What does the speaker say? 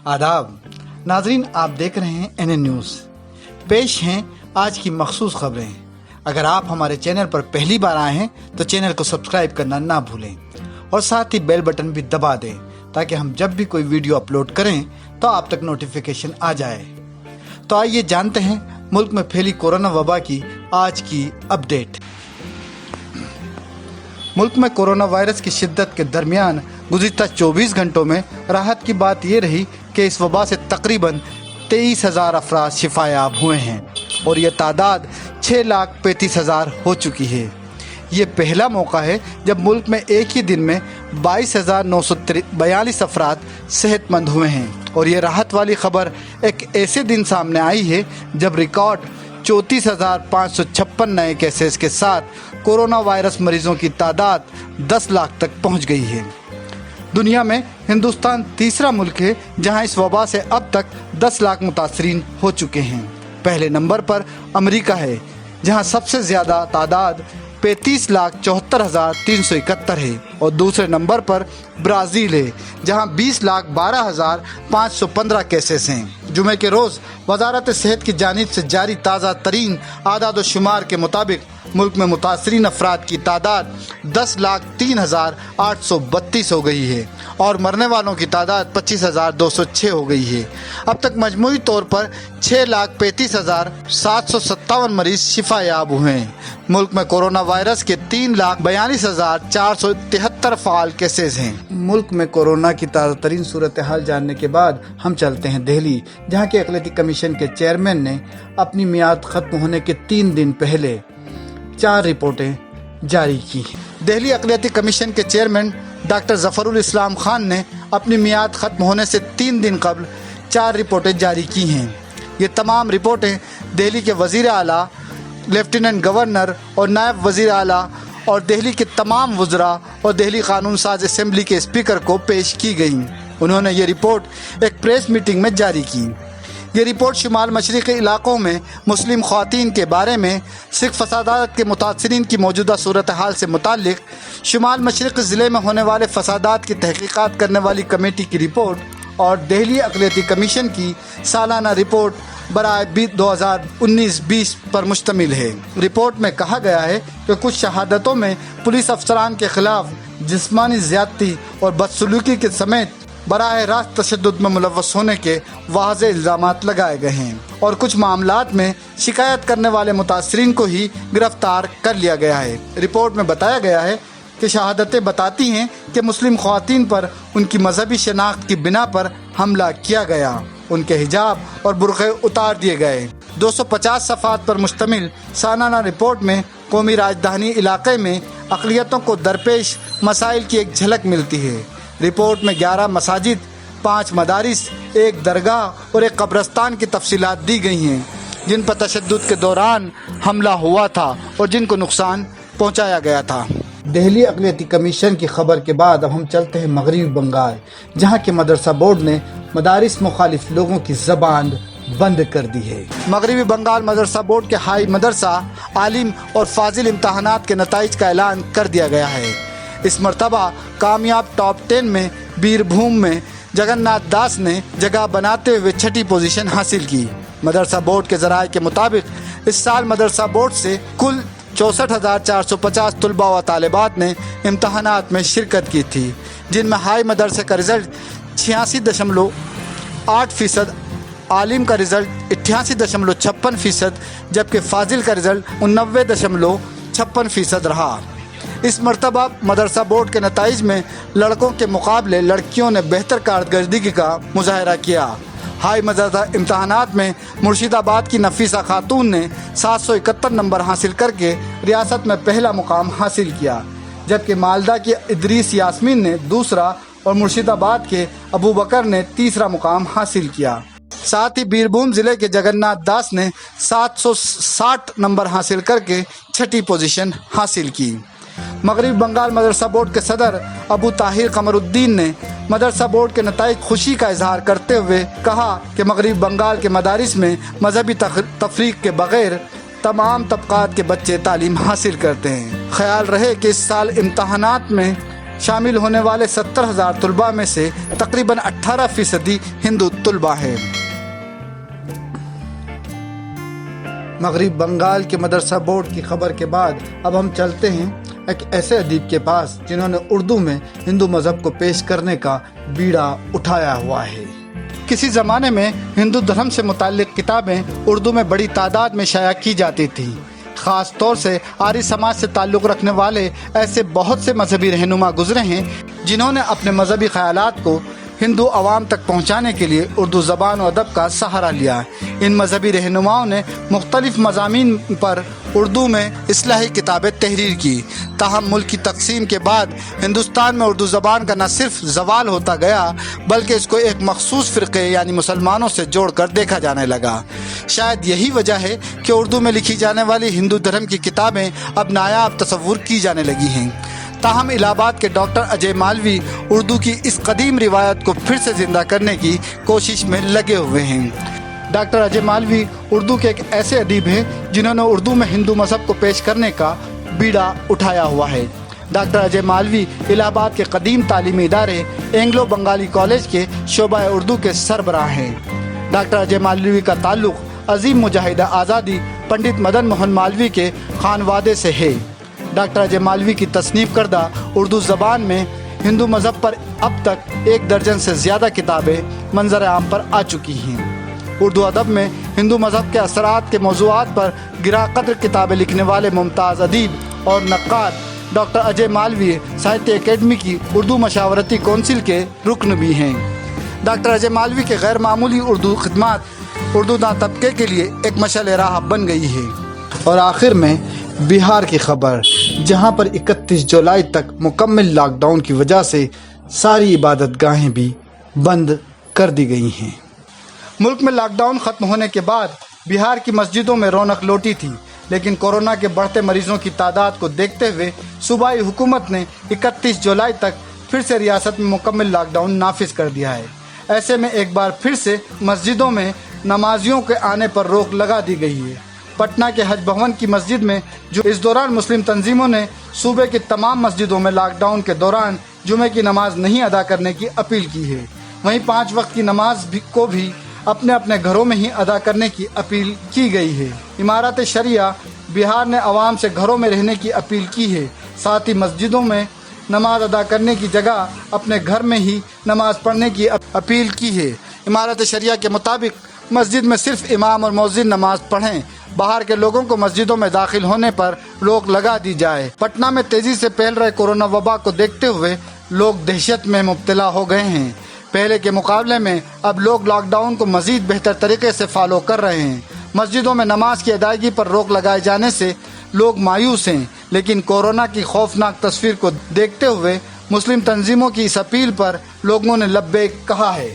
आदाब नाजरीन, आप देख रहे हैं एनएन न्यूज़। पेश हैं आज की मखसूस खबरें। अगर आप हमारे चैनल पर पहली बार आए हैं तो चैनल को सब्सक्राइब करना ना भूलें और साथ ही बेल बटन भी दबा दें ताकि हम जब भी कोई वीडियो अपलोड करें तो आप तक नोटिफिकेशन आ जाए। तो आइए जानते हैं मुल्क में फैली कोरोना वबा की आज की अपडेट। मुल्क में कोरोना वायरस की शिद्दत के दरमियान गुज़िश्ता 24 घंटों में राहत की बात यह रही कि इस वबा से तकरीबन 23,000 अफराद शिफायाब हुए हैं और ये तादाद 6,35,000 हो चुकी है। ये पहला मौका है जब मुल्क में एक ही दिन में 22,942 अफराद सेहतमंद हुए हैं और ये राहत वाली खबर एक ऐसे दिन सामने आई है जब रिकॉर्ड 34,556 नए केसेस के साथ कोरोना वायरस मरीजों की तादाद 10 लाख तक पहुंच गई है। दुनिया में हिंदुस्तान तीसरा मुल्क है जहां इस वबा से अब तक 10 लाख मुतासरीन हो चुके हैं। पहले नंबर पर अमेरिका है जहां सबसे ज़्यादा तादाद 35,74,371 है और दूसरे नंबर पर ब्राज़ील है जहां 20,12,515 केसेस हैं। जुमे के रोज़ वजारत सेहत की जानिब से जारी ताज़ा तरीन आदाद शुमार के मुताबिक मुल्क में मुतासरीन अफराद की तादाद 10,03,832 हो गई है और मरने वालों की तादाद 25,206 हो गई है। अब तक मजमूई तौर पर 6,35,757 मरीज शिफायाब हुए हैं। मुल्क में कोरोना वायरस के 3,42,473 फ़ाल केसेस हैं। मुल्क में कोरोना की ताज़ा तरीन सूरत हाल जानने के बाद हम चलते हैं दिल्ली, जहाँ के अक़लियती कमीशन के चेयरमैन ने अपनी मियाद ख़त्म होने के 3 दिन पहले 4 रिपोर्टें जारी की। दिल्ली अक़लियती कमीशन के चेयरमैन डॉक्टर ज़फ़रुल इस्लाम खान ने अपनी मियाद ख़त्म होने से 3 दिन कबल 4 रिपोर्टें जारी की हैं। ये तमाम रिपोर्टें दिल्ली के वज़ीर आला, लेफ्टिनेंट गवर्नर और नायब वज़ीर आला और दिल्ली के तमाम वज़रा और दिल्ली कानून साज असेंबली के स्पीकर को पेश की गई। उन्होंने ये रिपोर्ट एक प्रेस मीटिंग में जारी की। ये रिपोर्ट शुमाल मशरक़ी इलाक़ों में मुस्लिम ख़वातीन के बारे में सिख फसादात के मुतासरीन की मौजूदा सूरत हाल से मुताल्लिक़ शुमाल मशरक़ ज़िले में होने वाले फसादात की तहक़ीक़ात करने वाली कमेटी की रिपोर्ट और दिल्ली अक़लियती कमीशन की सालाना रिपोर्ट बराए 2019-20 पर मुश्तमिल है। रिपोर्ट में कहा गया है कि कुछ शहादतों में पुलिस अफसरान के ख़िलाफ़ जिस्मानी ज़्यादती और बदसलूकी के समेत बराह रास्त तशद्दुद में मुलव्वस होने के वाज़ेह इल्ज़ामात लगाए गए हैं और कुछ मामलात में शिकायत करने वाले मुतासरीन को ही गिरफ्तार कर लिया गया है। रिपोर्ट में बताया गया है कि शहादतें बताती हैं कि मुस्लिम ख़वातीन पर उनकी मजहबी शनाख्त की बिना पर हमला किया गया, उनके हिजाब और बुर्क़े उतार दिए गए। 250 सफ़ात पर मुश्तमिल सालाना रिपोर्ट में कौमी राजधानी इलाक़े में अक़लियतों को दरपेश मसाइल की एक झलक मिलती है। रिपोर्ट में 11 मसाजिद, 5 मदारिस, 1 दरगाह और 1 कब्रस्तान की तफसीलात दी गई हैं जिन पर तशद्दुद के दौरान हमला हुआ था और जिनको नुकसान पहुंचाया गया था। दिल्ली अक़लियती कमीशन की खबर के बाद अब हम चलते हैं मगरबी बंगाल, जहां के मदरसा बोर्ड ने मदारिस मुखालिफ लोगों की ज़बान बंद कर दी है। मगरबी बंगाल मदरसा बोर्ड के हाई मदरसा, आलिम और फाजिल इम्तहानात के नताइज का ऐलान कर दिया गया है। इस मरतबा कामयाब टॉप 10 में बीरभूम में जगन्नाथ दास ने जगह बनाते हुए 6ठी पोजीशन हासिल की। मदरसा बोर्ड के ज़राए के मुताबिक इस साल मदरसा बोर्ड से कुल 64,450 तलबा व तालिबात ने इम्तहानात में शिरकत की थी, जिनमें हाई मदरसे का रिज़ल्ट 86.8%, आलिम का रिज़ल्ट 88.56%, जबकि फाजिल का रिज़ल्ट 89.56% रहा। इस मरतबा मदरसा बोर्ड के नताइज में लड़कों के मुकाबले लड़कियों ने बेहतर कारकर्दगी का मुजाहरा किया। हाई मदरसा इम्तहानात में मुर्शिदाबाद की नफीसा खातून ने 771 नंबर हासिल करके रियासत में पहला मुकाम हासिल किया, जबकि मालदा की इदरीस यास्मीन ने दूसरा और मुर्शिदाबाद के अबू बकर ने तीसरा मुकाम हासिल किया। साथ ही बीरभूम ज़िले के जगन्नाथ दास ने 760 नंबर हासिल करके 6ठी पोजीशन हासिल की। मगरबी बंगाल मदरसा बोर्ड के सदर अबू ताहिर कमरुद्दीन ने मदरसा बोर्ड के नताइज खुशी का इजहार करते हुए कहा कि मगरबी बंगाल के मदारिस में मजहबी तफरीक के बगैर तमाम तबकात के बच्चे तालीम हासिल करते हैं। ख्याल रहे कि इस साल इम्तहानात में شامل ہونے والے 70,000 طلباء میں سے تقریباً 18% ہندو طلباء ہیں۔ مغرب بنگال کے مدرسہ بورڈ کی خبر کے بعد اب ہم چلتے ہیں ایک ایسے ادیب کے پاس جنہوں نے اردو میں ہندو مذہب کو پیش کرنے کا بیڑا اٹھایا ہوا ہے۔ کسی زمانے میں ہندو دھرم سے متعلق کتابیں اردو میں بڑی تعداد میں شائع کی جاتی تھیں۔ خاص طور سے آری سماج سے تعلق رکھنے والے ایسے بہت سے مذہبی رہنما گزرے ہیں جنہوں نے اپنے مذہبی خیالات کو ہندو عوام تک پہنچانے کے لیے اردو زبان و ادب کا سہارا لیا۔ ان مذہبی رہنماؤں نے مختلف مضامین پر اردو میں اصلاحی کتابیں تحریر کی۔ تاہم ملک کی تقسیم کے بعد ہندوستان میں اردو زبان کا نہ صرف زوال ہوتا گیا بلکہ اس کو ایک مخصوص فرقے یعنی مسلمانوں سے جوڑ کر دیکھا جانے لگا۔ شاید یہی وجہ ہے کہ اردو میں لکھی جانے والی ہندو دھرم کی کتابیں اب نایاب تصور کی جانے لگی ہیں۔ تاہم الہ آباد کے ڈاکٹر اجے مالوی اردو کی اس قدیم روایت کو پھر سے زندہ کرنے کی کوشش میں لگے ہوئے ہیں۔ ڈاکٹر اجے مالوی اردو کے ایک ایسے ادیب ہیں جنہوں نے اردو میں ہندو مذہب کو پیش کرنے کا بیڑا اٹھایا ہوا ہے۔ ڈاکٹر اجے مالوی الہ آباد کے قدیم تعلیمی ادارے اینگلو بنگالی کالج کے شعبہ اردو کے سربراہ ہیں۔ ڈاکٹر اجے مالوی کا تعلق عظیم مجاہد آزادی پنڈت مدن موہن مالوی کے خانوادے سے ہے۔ ڈاکٹر اجے مالوی کی تصنیف کردہ اردو زبان میں ہندو مذہب پر اب تک 1 درجن سے زیادہ کتابیں منظر عام پر آ چکی ہیں۔ اردو ادب میں ہندو مذہب کے اثرات کے موضوعات پر گراں قدر کتابیں لکھنے والے ممتاز ادیب اور نقاد ڈاکٹر اجے مالوی ساہتیہ اکیڈمی کی اردو مشاورتی کونسل کے رکن بھی ہیں۔ ڈاکٹر اجے مالوی کے غیر معمولی اردو خدمات اردو داں طبقے کے لیے ایک مشعل راہ بن گئی ہے۔ اور آخر میں بہار کی خبر، جہاں پر 31 جولائی تک مکمل لاک ڈاؤن کی وجہ سے ساری عبادت گاہیں بھی بند کر دی گئی ہیں۔ ملک میں لاک ڈاؤن ختم ہونے کے بعد بہار کی مسجدوں میں رونق لوٹی تھی، لیکن کورونا کے بڑھتے مریضوں کی تعداد کو دیکھتے ہوئے صوبائی حکومت نے 31 جولائی تک پھر سے ریاست میں مکمل لاک ڈاؤن نافذ کر دیا ہے۔ ایسے میں ایک بار پھر سے مسجدوں میں نمازیوں کے آنے پر روک لگا دی گئی ہے۔ پٹنہ کے حج بھون کی مسجد میں جو اس دوران مسلم تنظیموں نے صوبے کی تمام مسجدوں میں لاک ڈاؤن کے دوران جمعہ کی نماز نہیں ادا کرنے کی اپیل کی ہے۔ وہیں 5 وقت کی نماز کو بھی اپنے اپنے گھروں میں ہی ادا کرنے کی اپیل کی گئی ہے۔ امارت شریعہ بہار نے عوام سے گھروں میں رہنے کی اپیل کی ہے، ساتھ ہی مسجدوں میں نماز ادا کرنے کی جگہ اپنے گھر میں ہی نماز پڑھنے کی اپیل کی ہے۔ امارت شریعہ کے مطابق مسجد میں صرف امام اور مؤذن نماز پڑھیں، باہر کے لوگوں کو مسجدوں میں داخل ہونے پر روک لگا دی جائے۔ پٹنہ میں تیزی سے پھیل رہے کورونا وبا کو دیکھتے ہوئے لوگ دہشت میں مبتلا ہو گئے ہیں۔ پہلے کے مقابلے میں اب لوگ لاک ڈاؤن کو مزید بہتر طریقے سے فالو کر رہے ہیں۔ مسجدوں میں نماز کی ادائیگی پر روک لگائے جانے سے لوگ مایوس ہیں، لیکن کورونا کی خوفناک تصویر کو دیکھتے ہوئے مسلم تنظیموں کی اس اپیل پر لوگوں نے لبیک کہا ہے۔